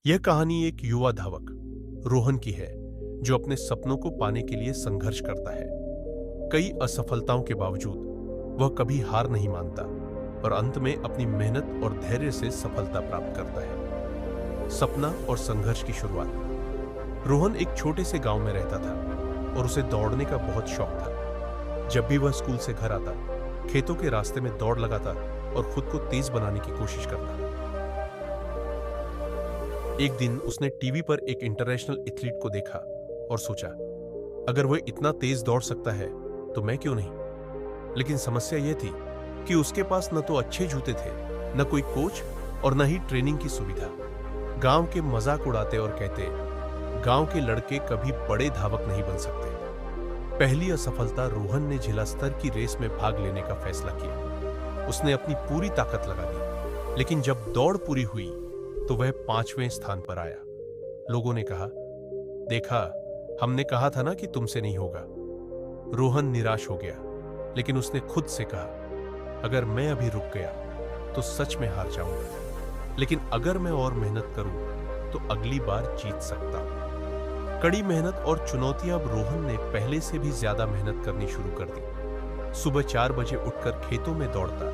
यह कहानी एक युवा धावक रोहन की है जो अपने सपनों को पाने के लिए संघर्ष करता है। कई असफलताओं के बावजूद वह कभी हार नहीं मानता और अंत में अपनी मेहनत और धैर्य से सफलता प्राप्त करता है। सपना और संघर्ष की शुरुआत। रोहन एक छोटे से गांव में रहता था और उसे दौड़ने का बहुत शौक था। जब भी वह स्कूल से घर आता, खेतों के रास्ते में दौड़ लगाता और खुद को तेज बनाने की कोशिश करता। एक दिन उसने टीवी पर एक इंटरनेशनल एथलीट को देखा और सोचा, अगर वह इतना तेज दौड़ सकता है तो मैं क्यों नहीं। लेकिन समस्या यह थी कि उसके पास न तो अच्छे जूते थे, न कोई कोच और न ही ट्रेनिंग की सुविधा। गांव के मजाक उड़ाते और कहते, गांव के लड़के कभी बड़े धावक नहीं बन सकते। पहली असफलता रोहन ने जिला स्तर की रेस में भाग लेने का फैसला किया। उसने अपनी पूरी ताकत लगा दी, लेकिन जब दौड़ पूरी हुई तो वह 5वें स्थान पर आया। लोगों ने कहा, देखा, हमने कहा था ना कि तुमसे नहीं होगा। रोहन निराश हो गया, लेकिन उसने खुद से कहा, अगर मैं अभी रुक गया तो सच में हार जाऊंगा, लेकिन अगर मैं और मेहनत करूं तो अगली बार जीत सकता हूं। कड़ी मेहनत और चुनौतियां। अब रोहन ने पहले से भी ज्यादा मेहनत करनी शुरू कर दी। सुबह 4 बजे उठकर खेतों में दौड़ता,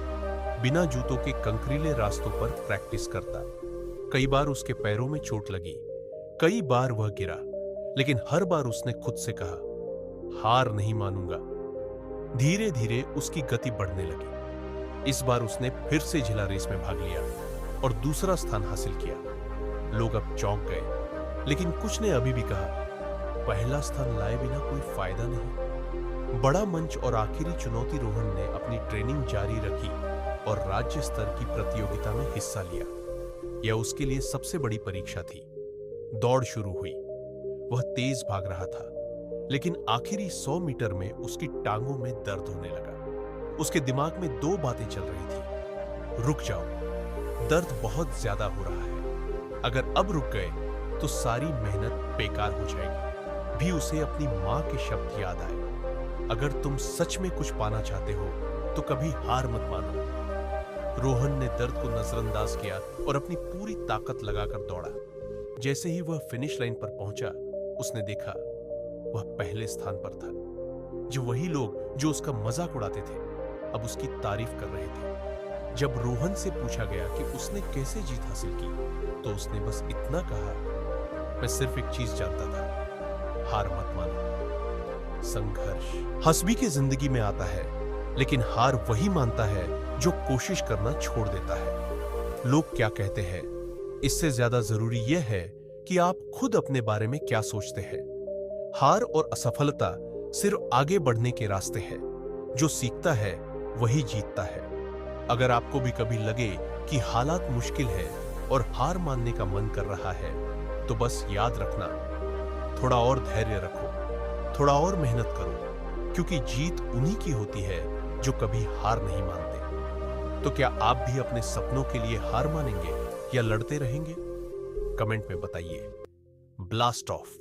बिना जूतों के कंकरीले रास्तों पर प्रैक्टिस करता। कई बार उसके पैरों में चोट लगी, कई बार वह गिरा, लेकिन हर बार उसने खुद से कहा, हार नहीं मानूंगा। धीरे धीरे उसकी गति बढ़ने लगी। इस बार उसने फिर से जिला रेस में भाग लिया और दूसरा स्थान हासिल किया। लोग अब चौंक गए, लेकिन कुछ ने अभी भी कहा, पहला स्थान लाए बिना कोई फायदा नहीं। बड़ा मंच और आखिरी चुनौती। रोहन ने अपनी ट्रेनिंग जारी रखी और राज्य स्तर की प्रतियोगिता में हिस्सा लिया। यह उसके लिए सबसे बड़ी परीक्षा थी। दौड़ शुरू हुई। वह तेज भाग रहा था, लेकिन आखिरी 100 मीटर में उसकी टांगों में दर्द होने लगा। उसके दिमाग में 2 बातें चल रही थी। रुक जाओ, दर्द बहुत ज्यादा हो रहा है। अगर अब रुक गए तो सारी मेहनत बेकार हो जाएगी। भी उसे अपनी मां के शब्द याद आए, अगर तुम सच में कुछ पाना चाहते हो तो कभी हार मत मानो। रोहन ने दर्द को नजरअंदाज किया और अपनी पूरी ताकत लगाकर दौड़ा। जैसे ही वह फिनिश लाइन पर पहुंचा, उसने देखा वह पहले स्थान पर था। जो वही लोग जो उसका मजाक उड़ाते थे, अब उसकी तारीफ कर रहे थे। जब रोहन से पूछा गया कि उसने कैसे जीत हासिल की, तो उसने बस इतना कहा, मैं सिर्फ एक चीज जानता था, हार मत मानो। संघर्ष हंसबी की जिंदगी में आता है, लेकिन हार वही मानता है जो कोशिश करना छोड़ देता है। लोग क्या कहते हैं, इससे ज्यादा जरूरी यह है कि आप खुद अपने बारे में क्या सोचते हैं। हार और असफलता सिर्फ आगे बढ़ने के रास्ते हैं। जो सीखता है वही जीतता है। अगर आपको भी कभी लगे कि हालात मुश्किल है और हार मानने का मन कर रहा है, तो बस याद रखना, थोड़ा और धैर्य रखो, थोड़ा और मेहनत करो, क्योंकि जीत उन्हीं की होती है जो कभी हार नहीं मानते। तो क्या आप भी अपने सपनों के लिए हार मानेंगे या लड़ते रहेंगे? कमेंट में बताइए। Blast of.